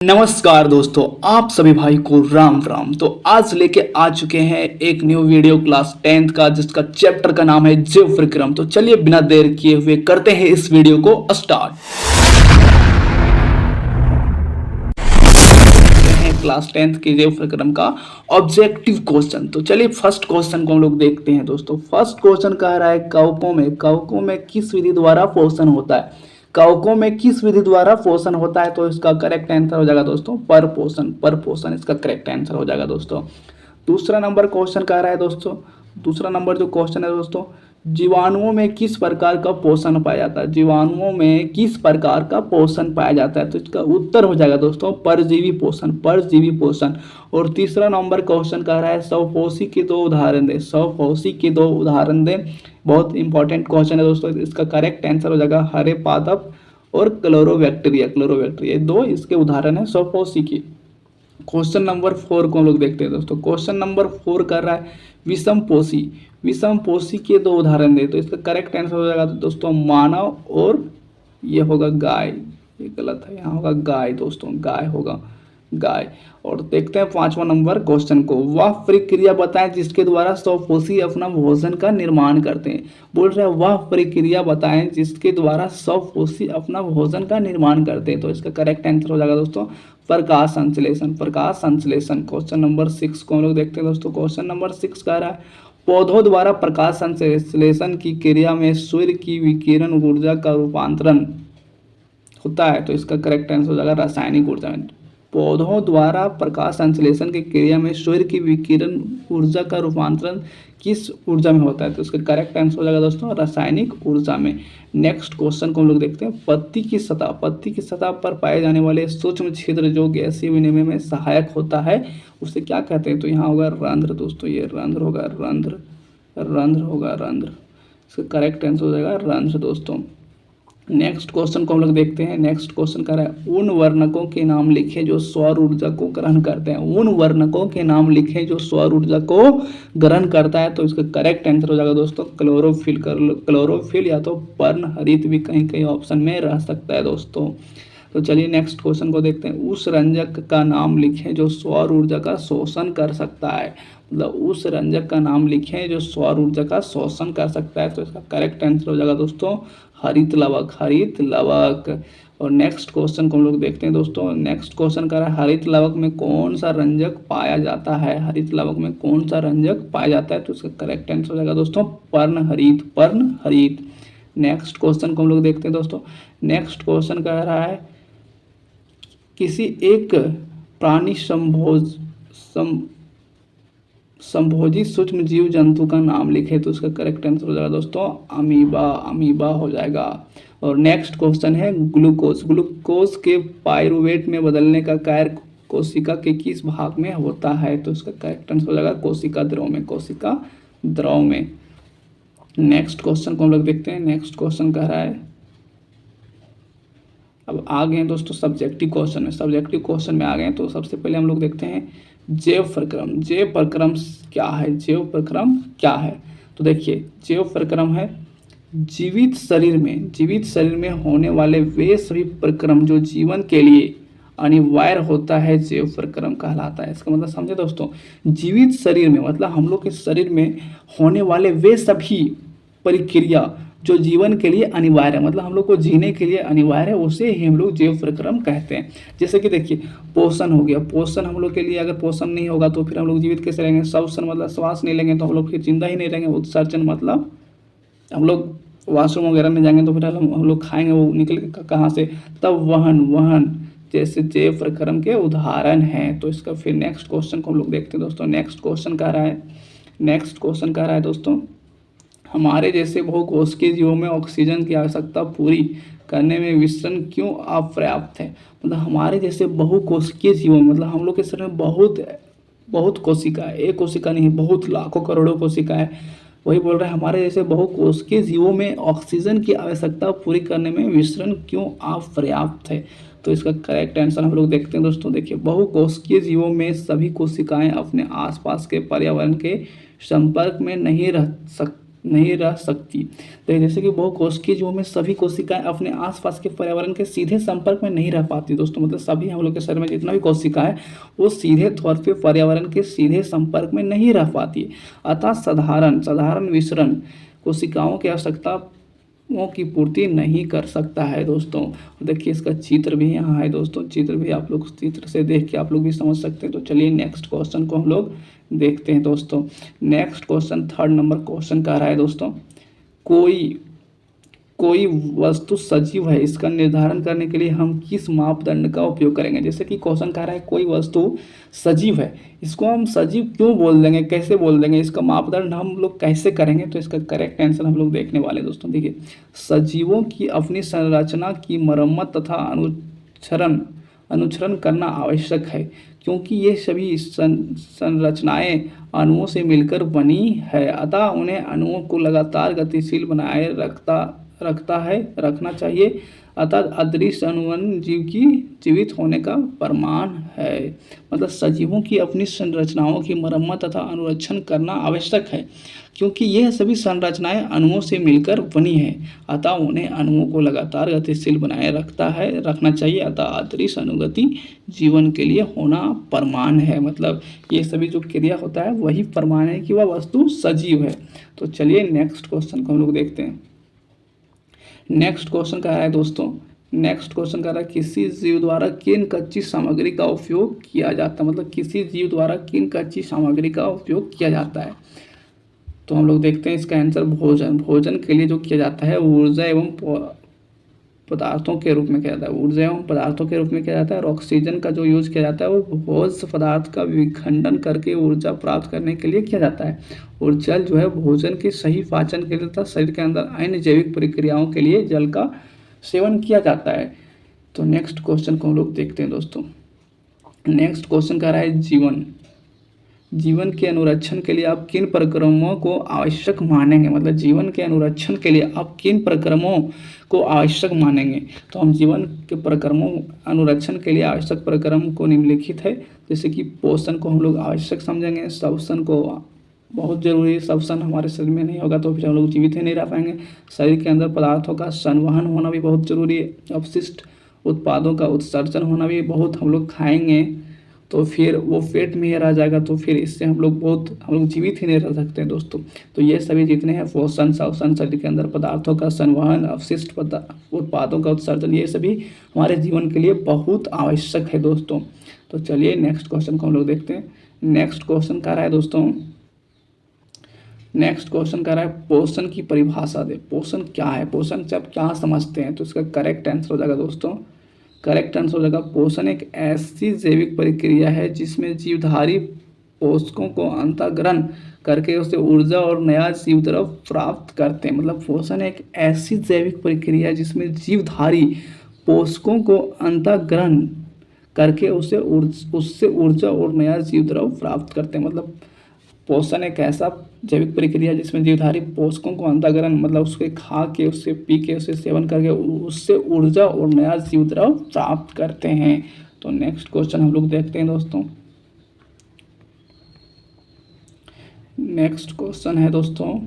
नमस्कार दोस्तों, आप सभी भाई को राम राम। तो आज लेके आ चुके हैं एक न्यू वीडियो क्लास 10th का, जिसका चैप्टर का नाम है जीव प्रक्रम। तो चलिए बिना देर किए हुए करते हैं इस वीडियो को स्टार्ट। क्लास 10th के जीव प्रक्रम का ऑब्जेक्टिव क्वेश्चन। तो चलिए फर्स्ट क्वेश्चन को हम लोग देखते हैं दोस्तों। फर्स्ट क्वेश्चन कह रहा है कवकों में किस विधि द्वारा पोषण होता है। कवकों में किस विधि द्वारा पोषण होता है, तो इसका करेक्ट आंसर हो जाएगा दोस्तों पर पोषण इसका करेक्ट आंसर हो जाएगा दोस्तों। दूसरा नंबर क्वेश्चन कह रहा है दोस्तों, दूसरा नंबर जो क्वेश्चन है दोस्तों, जीवाणुओं में किस प्रकार का पोषण पाया जाता है। जीवाणुओं में किस प्रकार का पोषण पाया जाता है, तो इसका उत्तर हो जाएगा दोस्तों परजीवी पोषण। और तीसरा नंबर क्वेश्चन कह रहा है स्वपोषी के दो उदाहरण दे। स्वपोषी के दो उदाहरण दे, बहुत इंपॉर्टेंट क्वेश्चन है दोस्तों। इसका करेक्ट आंसर हो जाएगा हरे पादप और क्लोरोबैक्टीरिया दो इसके उदाहरण है स्वपोषी की। क्वेश्चन नंबर 4 को हम लोग देखते हैं दोस्तों। क्वेश्चन नंबर 4 कर रहा है विषम पोषी के दो उदाहरण दे। तो इसका करेक्ट आंसर हो जाएगा दोस्तों मानव और ये होगा गाय। ये गलत है, यहाँ होगा गाय दोस्तों, गाय होगा गाय। और देखते हैं 5वां नंबर क्वेश्चन को। वह प्रक्रिया बताएं जिसके द्वारा स्वपोषी अपना भोजन का निर्माण करते हैं। बोल रहे हैं वह प्रक्रिया बताएं जिसके द्वारा स्वपोषी अपना भोजन का निर्माण करते हैं। तो इसका करेक्ट आंसर हो जाएगा दोस्तों प्रकाश संश्लेषण। क्वेश्चन नंबर 6 को हम लोग देखते हैं दोस्तों। क्वेश्चन नंबर 6 कह रहा है पौधों द्वारा प्रकाश संश्लेषण की क्रिया में सूर्य की विकिरण ऊर्जा का रूपांतरण होता है। तो इसका करेक्ट आंसर हो जाएगा रासायनिक ऊर्जा में। पौधों द्वारा प्रकाश संश्लेषण की क्रिया में सूर्य की विकिरण ऊर्जा का रूपांतरण किस ऊर्जा में होता है, तो इसका करेक्ट आंसर हो जाएगा दोस्तों रासायनिक ऊर्जा में। नेक्स्ट क्वेश्चन को हम लोग देखते हैं। पत्ती की सतह पर पाए जाने वाले सूक्ष्म छिद्र जो गैसीय विनिमय में सहायक होता है उसे क्या कहते हैं, तो यहाँ होगा रंध्र दोस्तों। ये रंध्र होगा, रंध्र। इसका करेक्ट आंसर हो जाएगा रंध्र दोस्तों। नेक्स्ट क्वेश्चन को हम लोग देखते हैं। नेक्स्ट क्वेश्चन कह रहा है उन वर्णकों के नाम लिखें जो सौर ऊर्जा को ग्रहण करते हैं। उन वर्णकों के नाम लिखें जो सौर ऊर्जा को ग्रहण करता है। तो इसका करेक्ट आंसर हो जाएगा दोस्तों क्लोरोफिल या तो पर्णहरित भी कहीं ऑप्शन में रह सकता है दोस्तों। तो चलिए नेक्स्ट क्वेश्चन को देखते हैं। उस रंजक का नाम लिखें जो सौर ऊर्जा का शोषण कर सकता है। मतलब उस रंजक का नाम लिखें जो सौर ऊर्जा का शोषण कर सकता है। तो इसका करेक्ट आंसर हो जाएगा दोस्तों हरित लवक। और नेक्स्ट क्वेश्चन को हम लोग देखते हैं दोस्तों। नेक्स्ट क्वेश्चन कर रहा है हरित लवक में कौन सा रंजक पाया जाता है। हरित लवक में कौन सा रंजक पाया जाता है, तो इसका करेक्ट आंसर हो जाएगा दोस्तों पर्णहरित। नेक्स्ट क्वेश्चन को हम लोग देखते हैं दोस्तों। नेक्स्ट क्वेश्चन कह रहा है किसी एक प्राणी संभोजी सूक्ष्म जीव जंतु का नाम लिखे। तो उसका करेक्ट आंसर हो जाएगा दोस्तों अमीबा हो जाएगा। और नेक्स्ट क्वेश्चन है ग्लूकोज के पायरुवेट में बदलने का कार्य कोशिका के किस भाग में होता है। तो इसका करेक्ट आंसर हो जाएगा कोशिका द्रव में। नेक्स्ट क्वेश्चन को हम लोग देखते हैं। नेक्स्ट क्वेश्चन कह रहा है, अब आ गए हैं दोस्तों सब्जेक्टिव क्वेश्चन में आ गए हैं। तो सबसे पहले हम लोग देखते हैं जैव प्रक्रम क्या है। तो देखिए जैव प्रक्रम है जीवित शरीर में होने वाले वे सभी प्रक्रम जो जीवन के लिए अनिवार्य होता है जैव प्रक्रम कहलाता है। इसका मतलब समझे दोस्तों, जीवित शरीर में मतलब हम लोग के शरीर में होने वाले वे सभी प्रक्रिया जो जीवन के लिए अनिवार्य है, मतलब हम लोग को जीने के लिए अनिवार्य है, उसे ही हम लोग जैव प्रक्रम कहते हैं। जैसे कि देखिए पोषण हो गया। पोषण हम लोग के लिए अगर पोषण नहीं होगा तो फिर हम लोग जीवित कैसे रहेंगे। श्वसन मतलब श्वास नहीं लेंगे तो हम लोग फिर जिंदा ही नहीं रहेंगे। उत्सर्जन मतलब हम लोग वॉशरूम वगैरह में जाएंगे तो फिर हम लोग खाएंगे, वो निकल कहाँ से। तब वहन जैसे जैव प्रक्रम के उदाहरण हैं। तो इसका फिर नेक्स्ट क्वेश्चन को हम लोग देखते हैं दोस्तों। नेक्स्ट क्वेश्चन कह रहा है दोस्तों हमारे जैसे बहुकोशिकीय जीवों में ऑक्सीजन की आवश्यकता पूरी करने में विसरण क्यों अपर्याप्त है। मतलब हमारे जैसे बहुकोशिकीय जीवों मतलब हम लोग के शरीर में बहुत कोशिका है, एक कोशिका नहीं, बहुत लाखों करोड़ों कोशिका है। वही बोल रहे हैं हमारे जैसे बहुकोशिकीय जीवों में ऑक्सीजन की आवश्यकता पूरी करने में विसरण क्यों अपर्याप्त है। तो इसका करेक्ट आंसर हम लोग देखते हैं दोस्तों। देखिए बहुकोशिकीय जीवों में सभी कोशिकाएं अपने आसपास के पर्यावरण के संपर्क में नहीं रह नहीं रह सकती। तो जैसे कि बहुकोशिकीय जीवों में सभी कोशिकाएं अपने आसपास के पर्यावरण के सीधे संपर्क में नहीं रह पाती दोस्तों, मतलब सभी हम लोग के शरीर में जितना भी कोशिका है वो सीधे तौर पे पर्यावरण के सीधे संपर्क में नहीं रह पाती। अतः साधारण साधारण विसरण कोशिकाओं की आवश्यकताओं की पूर्ति नहीं कर सकता है दोस्तों। देखिए इसका चित्र भी यहाँ है दोस्तों, चित्र भी आप लोग चित्र से देख के आप लोग भी समझ सकते हैं। तो चलिए नेक्स्ट क्वेश्चन को हम लोग देखते हैं दोस्तों। Next question 3rd number question का रहा है दोस्तों, कोई कोई वस्तु सजीव है, इसका निर्धारण करने के लिए हम किस मापदंड का उपयोग करेंगे। जैसे कि क्वेश्चन कह रहा है कोई वस्तु सजीव है, इसको हम सजीव क्यों बोल देंगे, कैसे बोल देंगे, इसका मापदंड हम लोग कैसे करेंगे। तो इसका करेक्ट आंसर हम लोग देखने वाले दोस्तों। देखिए सजीवों की अपनी संरचना की मरम्मत तथा अनुचरण करना आवश्यक है, क्योंकि ये सभी संरचनाएं अणुओं से मिलकर बनी है, अतः उन्हें अणुओं को लगातार गतिशील बनाए रखना चाहिए। अतः अदृश्य अनुवन जीव की जीवित होने का प्रमाण है। मतलब सजीवों की अपनी संरचनाओं की मरम्मत तथा अनुरक्षण करना आवश्यक है, क्योंकि यह सभी संरचनाएं अणुओं से मिलकर बनी है, अतः उन्हें अणुओं को लगातार गतिशील बनाए रखना चाहिए। अतः अदृश्य अनुगति जीवन के लिए होना प्रमाण है। मतलब ये सभी जो क्रिया होता है वही प्रमाण है कि वह वस्तु सजीव है। तो चलिए नेक्स्ट क्वेश्चन को हम लोग देखते हैं। नेक्स्ट क्वेश्चन कह रहा है दोस्तों, नेक्स्ट क्वेश्चन कह रहा है किसी जीव द्वारा किन कच्ची सामग्री का उपयोग किया जाता है। मतलब किसी जीव द्वारा किन कच्ची सामग्री का उपयोग किया जाता है। तो हम लोग देखते हैं इसका आंसर भोजन। भोजन के लिए जो किया जाता है ऊर्जा एवं पदार्थों के रूप में किया जाता है, ऊर्जा एवं पदार्थों के रूप में किया जाता है। और ऑक्सीजन का जो यूज किया जाता है वो भोज्य पदार्थ का विखंडन करके ऊर्जा प्राप्त करने के लिए किया जाता है। और जल जो है भोजन के सही पाचन के लिए तथा शरीर के अंदर अन्य जैविक प्रक्रियाओं के लिए जल का सेवन किया जाता है। तो नेक्स्ट क्वेश्चन को हम लोग देखते हैं दोस्तों। नेक्स्ट क्वेश्चन कह रहा है जीवन। जीवन के अनुरक्षण के लिए आप किन प्रक्रमों को आवश्यक मानेंगे। मतलब जीवन के अनुरक्षण के लिए आप किन प्रक्रमों को आवश्यक मानेंगे। तो हम जीवन के प्रक्रमों अनुरक्षण के लिए आवश्यक प्रक्रम को निम्नलिखित है। जैसे कि पोषण को हम लोग आवश्यक समझेंगे, श्वसन को बहुत जरूरी है, श्वसन हमारे शरीर में नहीं होगा तो फिर हम लोग जीवित ही नहीं रह पाएंगे। शरीर के अंदर पदार्थों का संवहन होना भी बहुत जरूरी है। अपशिष्ट उत्पादों का उत्सर्जन होना भी बहुत, हम लोग खाएंगे तो फिर वो पेट में ही रह जाएगा, तो फिर इससे हम लोग जीवित ही नहीं रह सकते दोस्तों। तो ये सभी जितने हैं पोषण, श्वसन, शरीर के अंदर पदार्थों का संवहन, अपशिष्ट उत्पादों का उत्सर्जन, ये सभी हमारे जीवन के लिए बहुत आवश्यक है दोस्तों। तो चलिए नेक्स्ट क्वेश्चन को हम लोग देखते हैं। नेक्स्ट क्वेश्चन कह रहा है दोस्तों, नेक्स्ट क्वेश्चन कह रहा है पोषण की परिभाषा दे। पोषण क्या है, पोषण से आप क्या समझते हैं। तो इसका करेक्ट आंसर हो जाएगा दोस्तों, करेक्ट आंसर हो जाएगा पोषण एक ऐसी जैविक प्रक्रिया है जिसमें जीवधारी पोषकों को अंतःग्रहण करके उसे ऊर्जा और नया जीव द्रव प्राप्त करते हैं। मतलब पोषण एक ऐसी जैविक प्रक्रिया है जिसमें जीवधारी पोषकों को अंतःग्रहण करके उससे ऊर्जा और नया जीव द्रव प्राप्त करते हैं। मतलब पोषण एक ऐसा जैविक प्रक्रिया जिसमें जीवधारी पोषकों को अंतःग्रहण, मतलब उसके खा के, उससे पी के, उससे सेवन करके उससे ऊर्जा और नया जीव द्रव प्राप्त करते हैं। तो नेक्स्ट क्वेश्चन हम लोग देखते हैं दोस्तों। नेक्स्ट क्वेश्चन है दोस्तों,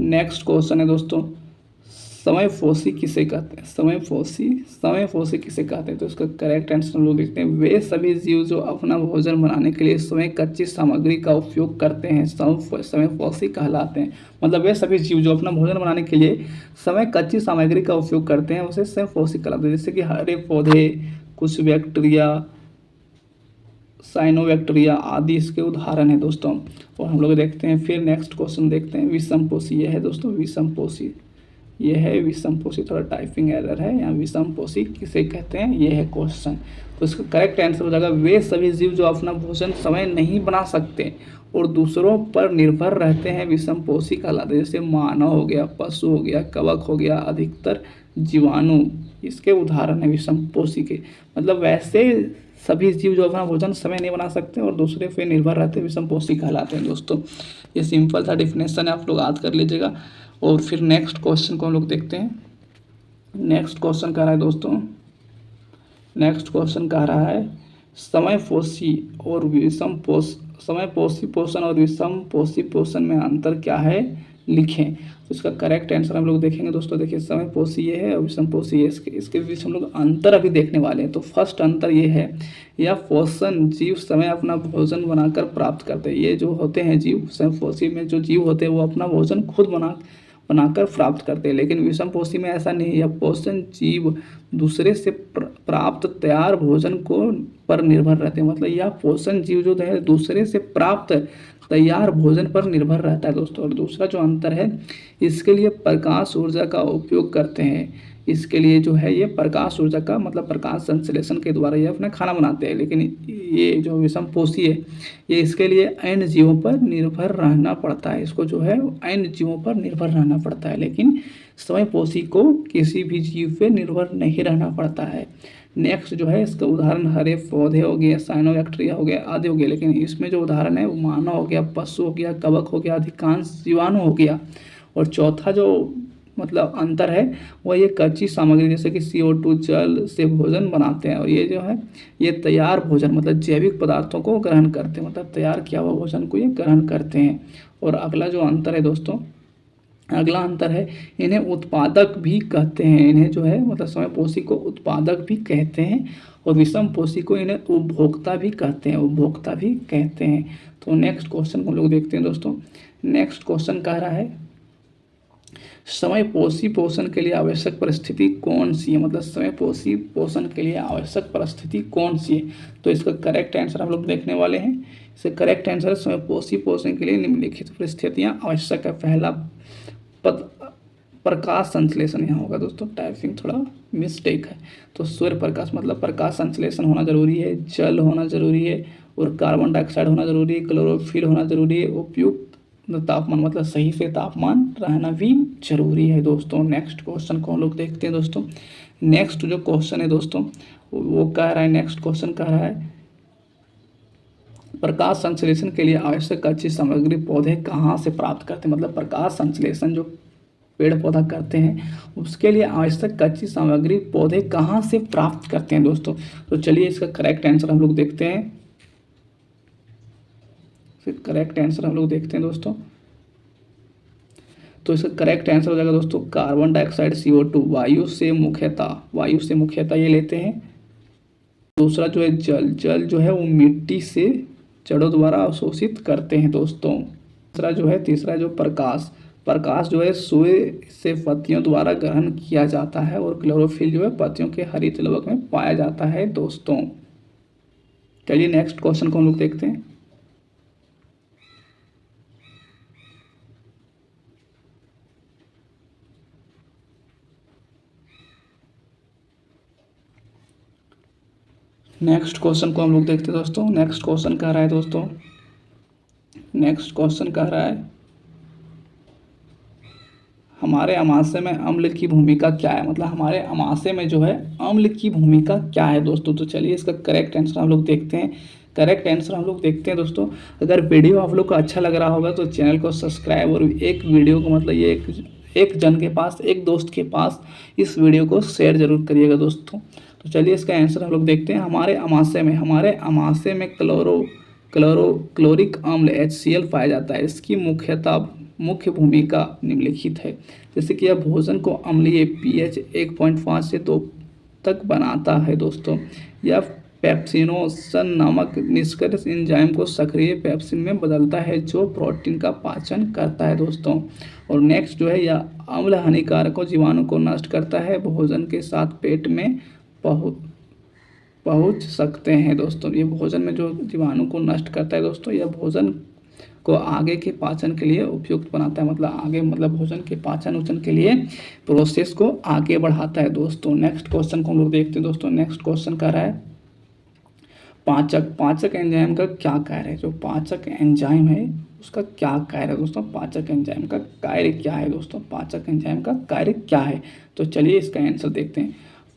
नेक्स्ट क्वेश्चन है दोस्तों समयपोषी किसे कहते हैं। समयपोषी किसे कहते हैं। तो इसका करेक्ट आंसर हम लोग देखते हैं वे सभी जीव जो अपना भोजन बनाने के लिए स्वयं कच्ची सामग्री का उपयोग करते हैं समयपोषी कहलाते हैं। मतलब वे सभी जीव जो अपना भोजन बनाने के लिए स्वयं कच्ची सामग्री का उपयोग करते हैं उसे समयपोषी कहलाते हैं। जैसे कि हरे पौधे, कुछ बैक्टीरिया, साइनोबैक्टीरिया आदि इसके उदाहरण है दोस्तों। और हम लोग देखते हैं फिर नेक्स्ट क्वेश्चन देखते हैं विषमपोषी। यह है दोस्तों विषमपोषी, ये है विषमपोषी। थोड़ा टाइपिंग एरर है यहाँ। विषमपोषी किसे कहते हैं, ये है क्वेश्चन। तो इसका करेक्ट आंसर हो जाएगा वे सभी जीव जो अपना भोजन स्वयं नहीं बना सकते और दूसरों पर निर्भर रहते हैं विषमपोषी कहलाते हैं। जैसे मानव हो गया, पशु हो गया, कवक हो गया, अधिकतर जीवाणु इसके उदाहरण है विषमपोषी के। मतलब वैसे सभी जीव जो अपना भोजन स्वयं नहीं बना सकते और दूसरे पे निर्भर रहते हैं विषमपोषी कहलाते हैं दोस्तों। ये सिंपल सा डिफिनेशन है, आप लोग याद कर लीजिएगा। और फिर नेक्स्ट क्वेश्चन को हम लोग देखते हैं। नेक्स्ट क्वेश्चन कह रहा है दोस्तों, नेक्स्ट क्वेश्चन कह रहा है समयपोषी और विषम पोष समयपोषी पोषण और विषम पोषी पोषण में अंतर क्या है लिखें। तो इसका करेक्ट आंसर हम लोग देखेंगे दोस्तों। देखिए समयपोषी ये है और विषम पोषी ये, इसके बीच हम लोग अंतर अभी देखने वाले हैं। तो फर्स्ट अंतर ये है, यह पोषण जीव समय अपना भोजन बनाकर प्राप्त करते हैं। ये जो होते हैं जीव, समयपोषी में जो जीव होते हैं वो अपना भोजन खुद बनाकर प्राप्त करते हैं, लेकिन विषम पोषी में ऐसा नहीं है। यह पोषण जीव दूसरे से प्राप्त तैयार भोजन को पर निर्भर रहते हैं। मतलब यह पोषण जीव जो है दूसरे से प्राप्त तैयार भोजन पर निर्भर रहता है दोस्तों। और दूसरा जो अंतर है, इसके लिए प्रकाश ऊर्जा का उपयोग करते हैं। इसके लिए जो है ये प्रकाश ऊर्जा का मतलब प्रकाश संश्लेषण के द्वारा ये अपना खाना बनाते हैं। लेकिन ये जो विषम पोषी है ये इसके लिए अन्य जीवों पर निर्भर रहना पड़ता है। इसको जो है अन्य जीवों पर निर्भर रहना पड़ता है, लेकिन समयपोषी को किसी भी जीव पे निर्भर नहीं रहना पड़ता है। नेक्स्ट जो है इसका उदाहरण हरे पौधे हो गया, साइनोबैक्टीरिया हो गया आदि हो गया। लेकिन इसमें जो उदाहरण है वो मानव हो गया, पशु हो गया, कवक हो गया, अधिकांश जीवाणु हो गया। और चौथा जो मतलब अंतर है वह ये कच्ची सामग्री जैसे कि CO2 जल से भोजन बनाते हैं। और ये जो है ये तैयार भोजन मतलब जैविक पदार्थों को ग्रहण करते हैं, मतलब तैयार किया हुआ भोजन को ये ग्रहण करते हैं। और अगला जो अंतर है दोस्तों, अगला अंतर है इन्हें उत्पादक भी कहते हैं। इन्हें जो है मतलब समयपोषी को उत्पादक भी कहते हैं और विषम पोषी को इन्हें उपभोक्ता भी कहते हैं, उपभोक्ता भी कहते हैं। तो नेक्स्ट क्वेश्चन को हम लोग देखते हैं दोस्तों। नेक्स्ट क्वेश्चन कह रहा है समयपोषी पोषण के लिए आवश्यक परिस्थिति कौन सी है। मतलब समयपोषी पोषण के लिए आवश्यक परिस्थिति कौन सी है। तो इसका करेक्ट आंसर हम लोग देखने वाले हैं। इसका करेक्ट आंसर है समयपोषी पोषण के लिए निम्नलिखित परिस्थितियां आवश्यक है। पहला पद प्रकाश संश्लेषण यहाँ होगा दोस्तों, टाइपिंग थोड़ा मिस्टेक है। तो सूर्य प्रकाश मतलब प्रकाश संश्लेषण होना जरूरी है, जल होना जरूरी है और कार्बन डाइऑक्साइड होना जरूरी है, क्लोरोफिल होना जरूरी है, उपयुक्त तापमान मतलब सही से तापमान रहना भी जरूरी है दोस्तों। नेक्स्ट क्वेश्चन को हम लोग देखते हैं दोस्तों। नेक्स्ट जो क्वेश्चन है दोस्तों वो कह रहा है, नेक्स्ट क्वेश्चन कह रहा है प्रकाश संश्लेषण के लिए आवश्यक कच्ची सामग्री पौधे कहाँ से प्राप्त करते हैं। मतलब प्रकाश संश्लेषण जो पेड़ पौधा करते हैं उसके लिए आवश्यक कच्ची सामग्री पौधे कहाँ से प्राप्त करते हैं दोस्तों। तो चलिए इसका करेक्ट आंसर हम लोग देखते हैं। फिर करेक्ट आंसर हम लोग देखते हैं दोस्तों। तो इसका करेक्ट आंसर हो जाएगा दोस्तों कार्बन डाइऑक्साइड CO2 वायु से मुख्यतः ये लेते हैं। दूसरा जो है जल जो है वो मिट्टी से जड़ों द्वारा अवशोषित करते हैं दोस्तों। तीसरा जो प्रकाश जो है सूर्य से पत्तियों द्वारा ग्रहण किया जाता है और क्लोरोफिल जो है पत्तियों के हरित लवक में पाया जाता है दोस्तों। चलिए नेक्स्ट क्वेश्चन को हम लोग देखते हैं। नेक्स्ट क्वेश्चन को हम लोग देखते हैं दोस्तों। नेक्स्ट क्वेश्चन कह रहा है हमारे आमाशय में अम्ल की भूमिका क्या है। मतलब हमारे आमाशय में जो है अम्ल की भूमिका क्या है दोस्तों। तो चलिए इसका करेक्ट आंसर हम लोग देखते हैं। दोस्तों अगर वीडियो आप लोग को अच्छा लग रहा होगा तो चैनल को सब्सक्राइब और एक वीडियो को मतलब ये एक जन के पास, एक दोस्त के पास इस वीडियो को शेयर जरूर करिएगा दोस्तों। तो चलिए इसका आंसर हम लोग देखते हैं। हमारे आमाशय में क्लोरिक अम्ल HCl पाया जाता है। इसकी मुख्य भूमिका निम्नलिखित है। जैसे कि यह भोजन को अम्लीय pH 1.5 से 2 तक बनाता है दोस्तों। यह पेप्सिनोसन नामक निष्क्रिय एंजाइम को सक्रिय पेप्सिन में बदलता है जो प्रोटीन का पाचन करता है दोस्तों। और नेक्स्ट जो है यह अम्ल हानिकारक जीवाणु को नष्ट करता है, भोजन के साथ पेट में पहुंच सकते हैं दोस्तों। ये भोजन में जो जीवाणु को नष्ट करता है दोस्तों, यह भोजन को आगे के पाचन के लिए उपयुक्त बनाता है। मतलब भोजन के पाचन के लिए प्रोसेस को आगे बढ़ाता है दोस्तों। नेक्स्ट क्वेश्चन को हम लोग देखते हैं दोस्तों। नेक्स्ट क्वेश्चन कह रहा है पाचक एंजाइम का क्या कार्य है। जो पाचक एंजाइम है उसका क्या कार्य है दोस्तों। पाचक एंजाइम का कार्य क्या है दोस्तों। पाचक एंजाइम का कार्य क्या है। तो चलिए इसका आंसर देखते हैं।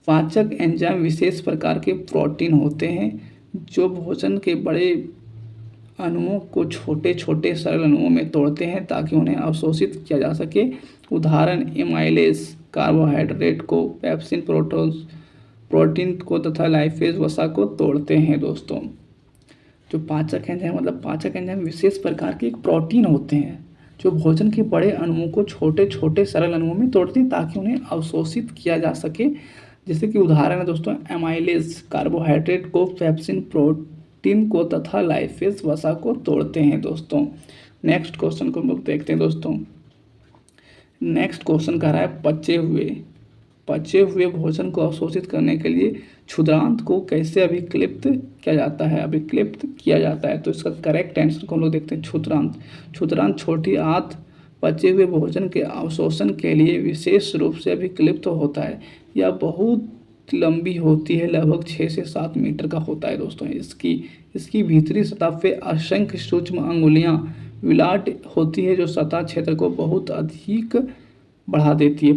पाचक एंजाइम विशेष प्रकार के प्रोटीन होते हैं जो भोजन के बड़े अणुओं को छोटे छोटे सरल अणुओं में तोड़ते हैं ताकि उन्हें अवशोषित किया जा सके। उदाहरण एमाइलेज कार्बोहाइड्रेट को, पेप्सिन प्रोटीन को तथा लाइपेज वसा को तोड़ते हैं दोस्तों। जो पाचक एंजाइम मतलब पाचक एंजाइम विशेष प्रकार के एक प्रोटीन होते हैं जो भोजन के बड़े अणुओं को छोटे छोटे सरल अणुओं में तोड़ते हैं ताकि उन्हें अवशोषित किया जा सके। जैसे कि उदाहरण है दोस्तों एमाइलेज कार्बोहाइड्रेट को, पेप्सिन प्रोटीन को तथा लाइपेज वसा को तोड़ते हैं दोस्तों। नेक्स्ट क्वेश्चन को हम लोग देखते हैं दोस्तों। नेक्स्ट क्वेश्चन कह रहा है पचे हुए भोजन को अवशोषित करने के लिए क्षुद्रांत को कैसे अभिक्लिप्त किया जाता है। तो इसका करेक्ट आंसर को हम लोग देखते हैं क्षुद्रांत छोटी आंत पचे हुए भोजन के अवशोषण के लिए विशेष रूप से अभिक्लिप्त होता है। यह बहुत लंबी होती है, लगभग 6 से 7 मीटर का होता है दोस्तों। इसकी भीतरी सतह पे असंख्य सूक्ष्म अंगुलियां विलाट होती है जो सतह क्षेत्र को बहुत अधिक बढ़ा देती है।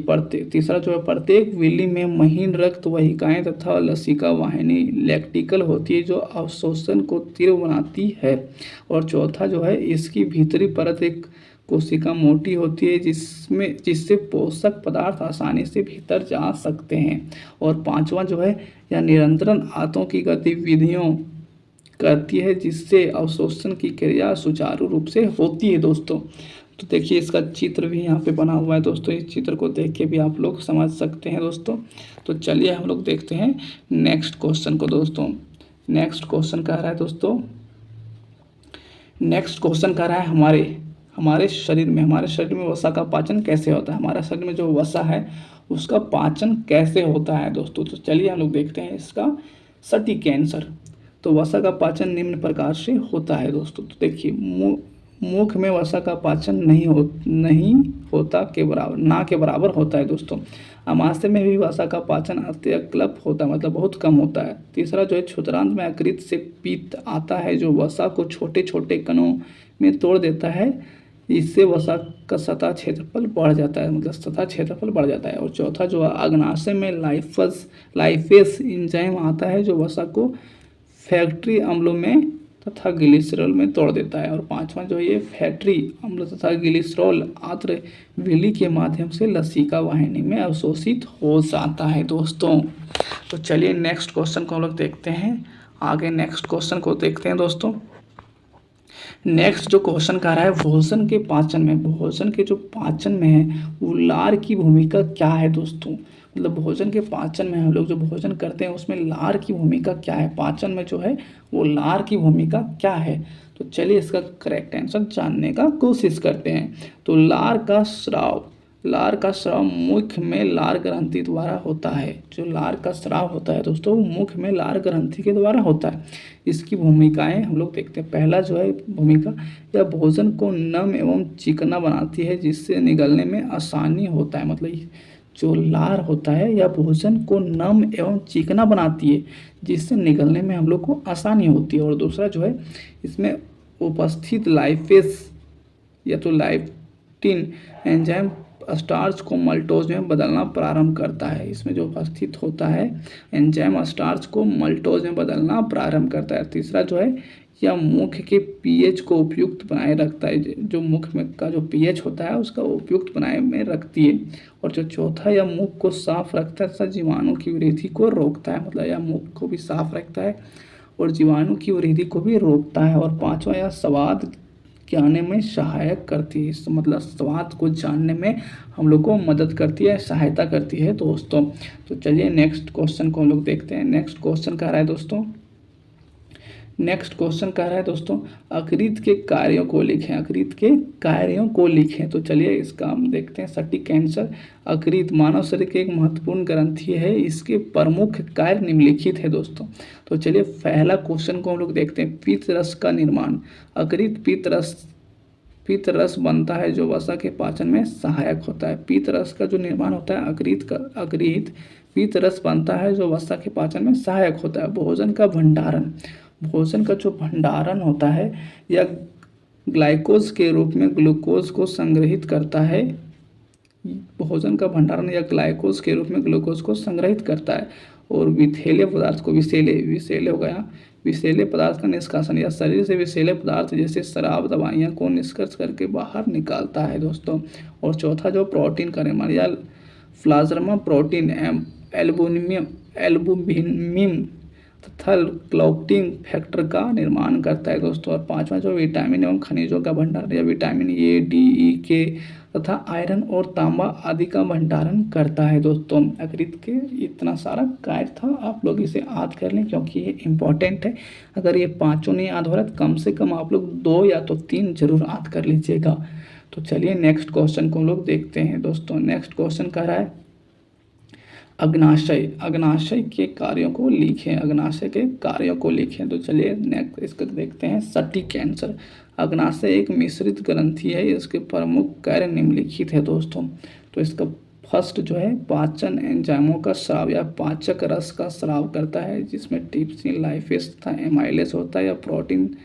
तीसरा जो है प्रत्येक विली में महीन रक्त वाहिकाएं तथा लसिका वाहिनी लैक्टिकल होती है जो अवशोषण को तीव्र बनाती है। और चौथा जो है इसकी भीतरी परत एक कोशिका मोटी होती है जिससे पोषक पदार्थ आसानी से भीतर जा सकते हैं। और पांचवा जो है यह निरंतर आंतों की गतिविधियों करती है जिससे अवशोषण की क्रिया सुचारू रूप से होती है दोस्तों। तो देखिए इसका चित्र भी यहाँ पे बना हुआ है दोस्तों। इस चित्र को देख के भी आप लोग समझ सकते हैं दोस्तों। तो चलिए हम लोग देखते हैं नेक्स्ट क्वेश्चन को दोस्तों। नेक्स्ट क्वेश्चन कह रहा है हमारे शरीर में वसा का पाचन कैसे होता है। हमारे शरीर में जो वसा है उसका पाचन कैसे होता है दोस्तों। तो चलिए हम लोग देखते हैं इसका सटीक आंसर। तो वसा का पाचन निम्न प्रकार से होता है दोस्तों। तो देखिए मुख में वसा का पाचन नहीं होता के बराबर होता है दोस्तों। आमाशय में भी वसा का पाचन अत्यल्प होता है, मतलब बहुत कम होता है। तीसरा जो है क्षुद्रांत में यकृत से पित्त आता है जो वसा को छोटे छोटे कणों में तोड़ देता है। इससे वसा का सतह क्षेत्रफल बढ़ जाता है, और चौथा जो है अग्नाशय में लाइपेज एंजाइम आता है जो वसा को फैटी अम्लों में तथा ग्लिसरॉल में तोड़ देता है। और पांचवा जो है ये फैटी अम्ल तथा ग्लिसरॉल आंत्र विली के माध्यम से लसिका वाहिनी में अवशोषित हो जाता है दोस्तों। तो चलिए नेक्स्ट क्वेश्चन को हम लोग देखते हैं। आगे नेक्स्ट क्वेश्चन को देखते हैं दोस्तों। नेक्स्ट जो क्वेश्चन कह रहा है भोजन के जो पाचन में है वो लार की भूमिका क्या है दोस्तों। मतलब भोजन के पाचन में हम लोग जो भोजन करते हैं उसमें लार की भूमिका क्या है, पाचन में जो है वो लार की भूमिका क्या है। तो चलिए इसका करेक्ट आंसर जानने का कोशिश करते हैं। तो लार का स्राव मुख में लार ग्रंथि द्वारा होता है। जो लार का स्राव होता है दोस्तों वो मुख में लार ग्रंथि के द्वारा होता है। इसकी भूमिकाएं हम लोग देखते हैं। पहला जो है भूमिका, यह भोजन को नम एवं चिकना बनाती है जिससे निगलने में आसानी होता है। मतलब जो लार होता है यह भोजन को नम एवं चिकना बनाती है जिससे निगलने में हम लोग को आसानी होती है। और दूसरा जो है इसमें उपस्थित लाइपेज या तो लाइप्टिन एंजाइम स्टार्च को मल्टोज में बदलना प्रारंभ करता है। इसमें जो उपस्थित होता है एंजाइम स्टार्च को मल्टोज में बदलना प्रारंभ करता है। तीसरा जो है यह मुख के पीएच को उपयुक्त बनाए रखता है। जो मुख में का जो पीएच होता है उसका उपयुक्त बनाए में रखती है। और जो चौथा यह मुख को साफ रखता है तथा जीवाणु की वृद्धि को रोकता है। मतलब यह मुख को भी साफ रखता है और जीवाणु की वृद्धि को भी रोकता है। और पांचवा यह स्वाद जानने में सहायक करती है। मतलब स्वाद को जानने में हम लोग को मदद करती है, सहायता करती है दोस्तों। तो चलिए नेक्स्ट क्वेश्चन को हम लोग देखते हैं। नेक्स्ट क्वेश्चन कह रहा है दोस्तों यकृत के कार्यों को लिखें। तो चलिए इसका हम देखते हैं सटीक आंसर। यकृत मानव शरीर की एक महत्वपूर्ण ग्रंथि है। इसके प्रमुख कार्य निम्नलिखित है दोस्तों। तो चलिए पहला क्वेश्चन को हम लोग देखते हैं। पित्त रस का निर्माण। यकृत पित्त रस बनता है जो वसा के पाचन में सहायक होता है। पित्त रस का जो निर्माण होता है यकृत पित्त रस बनता है जो वसा के पाचन में सहायक होता है। भोजन का जो भंडारण होता है यह ग्लाइकोज के रूप में ग्लूकोज को संग्रहित करता है। भोजन का भंडारण या ग्लाइकोज के रूप में ग्लूकोज को संग्रहित करता है। और विषैले पदार्थ को विषैले हो गया, विषैले पदार्थ का निष्कासन या शरीर से विषैले पदार्थ जैसे शराब दवाइयाँ को निष्कर्ष करके बाहर निकालता है दोस्तों। और चौथा जो प्रोटीन का निर्माण या प्लाज्मा प्रोटीन एल्बुमिन तथा क्लॉटिंग फैक्टर का निर्माण करता है दोस्तों। और पांचवा जो विटामिन एवं खनिजों का भंडारण या विटामिन ए, डी, ई, के तथा आयरन और तांबा आदि का भंडारण करता है दोस्तों। यकृत के इतना सारा कार्य था, आप लोग इसे याद कर लें क्योंकि ये इम्पोर्टेंट है। अगर ये पांचों नहीं याद हो रहा तो कम से कम आप लोग 2 या तो 3 जरूर याद कर लीजिएगा। तो चलिए नेक्स्ट क्वेश्चन को हम लोग देखते हैं दोस्तों। नेक्स्ट क्वेश्चन कह रहा है अग्नाशय के कार्यों को लिखें, अग्नाशय के कार्यों को लिखें। तो चलिए नेक्स्ट इसको देखते हैं। सटीक आंसर, अग्नाशय एक मिश्रित ग्रंथि है, इसके प्रमुख कार्य निम्नलिखित है दोस्तों। तो इसका फर्स्ट जो है पाचन एंजाइमों का स्राव या पाचक रस का स्राव करता है, जिसमें ट्रिप्सिन, लाइपेज तथा एमाइलेज होता है या प्रोटीन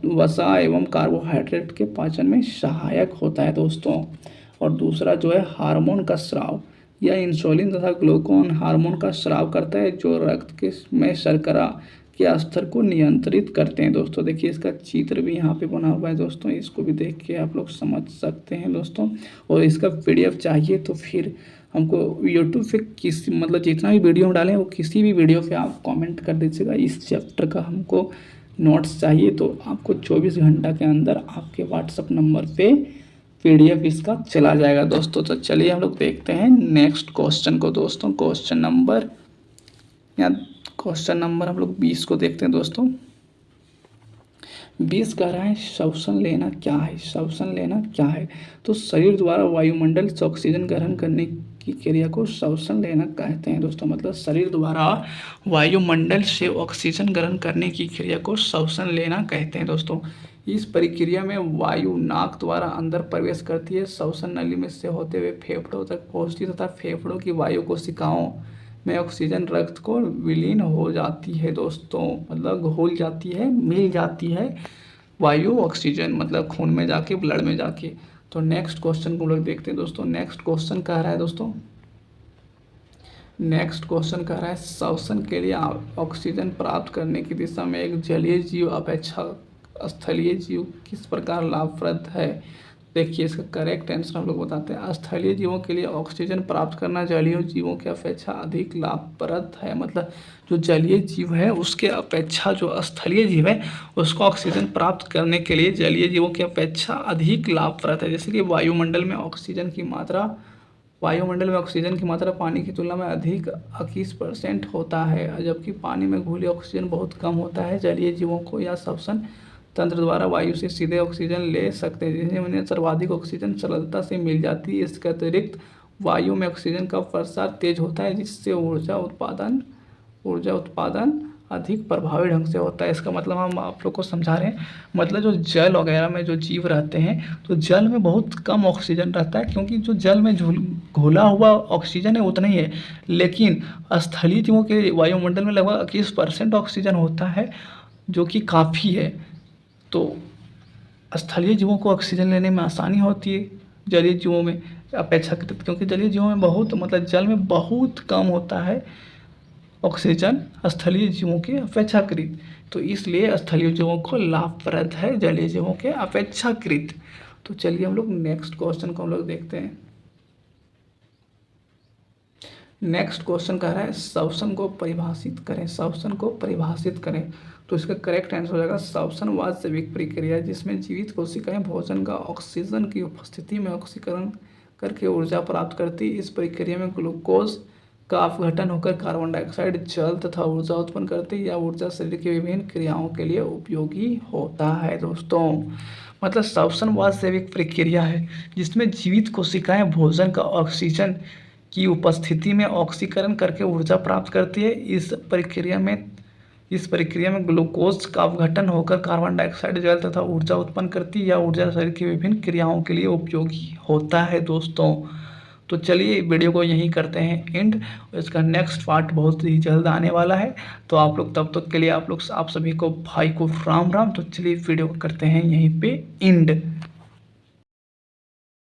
वसा एवं कार्बोहाइड्रेट के पाचन में सहायक होता है दोस्तों। और दूसरा जो है हार्मोन का स्राव या इंसुलिन तथा ग्लूकागोन हार्मोन का स्राव करता है, जो रक्त के में शर्करा के स्तर को नियंत्रित करते हैं दोस्तों। देखिए इसका चित्र भी यहाँ पे बना हुआ है दोस्तों, इसको भी देख के आप लोग समझ सकते हैं दोस्तों। और इसका PDF चाहिए तो फिर हमको यूट्यूब पे मतलब जितना भी वीडियो हम डालें वो किसी भी वीडियो पे आप कमेंट कर दीजिएगा। इस चैप्टर का हमको नोट्स चाहिए तो आपको 24 घंटा के अंदर आपके व्हाट्सएप नंबर पे PDF इसका चला जाएगा दोस्तों। तो चलिए हम लोग देखते हैं नेक्स्ट क्वेश्चन को दोस्तों। क्वेश्चन नंबर हम लोग 20 को देखते हैं दोस्तों। 20 कह रहा है श्वसन लेना क्या है, श्वसन लेना क्या है। तो शरीर द्वारा वायुमंडल से ऑक्सीजन ग्रहण करने की क्रिया को श्वसन लेना कहते हैं दोस्तों। मतलब शरीर द्वारा वायुमंडल से ऑक्सीजन ग्रहण करने की क्रिया को श्वसन लेना कहते हैं दोस्तों। इस प्रक्रिया में वायु नाक द्वारा अंदर प्रवेश करती है, श्वसन नली में से होते हुए फेफड़ों तक पहुंचती है तथा फेफड़ों की वायु कोशिकाओं में ऑक्सीजन रक्त को विलीन हो जाती है दोस्तों। मतलब घुल जाती है, मिल जाती है वायु ऑक्सीजन, मतलब खून में जाके, ब्लड में जाके। तो नेक्स्ट क्वेश्चन को लोग देखते हैं दोस्तों। नेक्स्ट क्वेश्चन कह रहा है दोस्तों, नेक्स्ट क्वेश्चन कह रहा है श्वसन के लिए ऑक्सीजन प्राप्त करने की दिशा में एक जलीय जीव अपेक्षा स्थलीय जीव किस प्रकार लाभप्रद है। देखिए इसका करेक्ट आंसर हम लोग बताते हैं। स्थलीय जीवों के लिए ऑक्सीजन प्राप्त करना जलीय जीवों की अपेक्षा अधिक लाभप्रद है। मतलब जो जलीय जीव है उसके अपेक्षा जो स्थलीय जीव है उसको ऑक्सीजन प्राप्त करने के लिए जलीय जीवों की अपेक्षा अधिक लाभप्रद है। जैसे कि वायुमंडल में ऑक्सीजन की मात्रा पानी की तुलना में अधिक 21% होता है, जबकि पानी में घुली ऑक्सीजन बहुत कम होता है। जलीय जीवों को या श्वसन तंत्र द्वारा वायु से सीधे ऑक्सीजन ले सकते हैं, जिसमें उन्हें सर्वाधिक ऑक्सीजन सरलता से मिल जाती है। इसके अतिरिक्त वायु में ऑक्सीजन का प्रसार तेज होता है, जिससे ऊर्जा उत्पादन अधिक प्रभावी ढंग से होता है। इसका मतलब हम आप लोग को समझा रहे हैं, मतलब जो जल वगैरह में जो जीव रहते हैं तो जल में बहुत कम ऑक्सीजन रहता है, क्योंकि जो जल में घुला हुआ ऑक्सीजन है उतना ही है। लेकिन स्थलीय जीवों के वायुमंडल में लगभग 21% ऑक्सीजन होता है, जो कि काफ़ी है। तो स्थलीय जीवों को ऑक्सीजन लेने में आसानी होती है जलीय जीवों में अपेक्षाकृत, क्योंकि जलीय जीवों में बहुत मतलब जल में बहुत कम होता है ऑक्सीजन स्थलीय जीवों के अपेक्षाकृत। तो इसलिए स्थलीय जीवों को लाभप्रद है जलीय जीवों के अपेक्षाकृत। तो चलिए हम लोग नेक्स्ट क्वेश्चन को हम लोग देखते हैं। नेक्स्ट क्वेश्चन कह रहा है श्वसन को परिभाषित करें, श्वसन को परिभाषित करें। तो इसका करेक्ट आंसर हो जाएगा श्वसन वास्तविक प्रक्रिया जिसमें जीवित कोशिकाएं भोजन का ऑक्सीजन की उपस्थिति में ऑक्सीकरण करके ऊर्जा प्राप्त करती। इस प्रक्रिया में ग्लूकोज का अपघटन होकर कार्बन डाइऑक्साइड, जल तथा ऊर्जा उत्पन्न करती या ऊर्जा शरीर की विभिन्न क्रियाओं के लिए उपयोगी होता है दोस्तों। मतलब श्वसन वास्तविक प्रक्रिया है जिसमें जीवित कोशिकाएं भोजन का ऑक्सीजन की उपस्थिति में ऑक्सीकरण करके ऊर्जा प्राप्त करती है। इस प्रक्रिया में ग्लूकोज का अपघटन होकर कार्बन डाइऑक्साइड, जल तथा ऊर्जा उत्पन्न करती या ऊर्जा शरीर की विभिन्न क्रियाओं के लिए उपयोगी होता है दोस्तों। तो चलिए वीडियो को यहीं करते हैं एंड। इसका नेक्स्ट पार्ट बहुत ही जल्द आने वाला है। तो आप लोग तब तक के लिए आप सभी को भाई को राम राम। तो चलिए वीडियो को करते हैं यहीं पे एंड।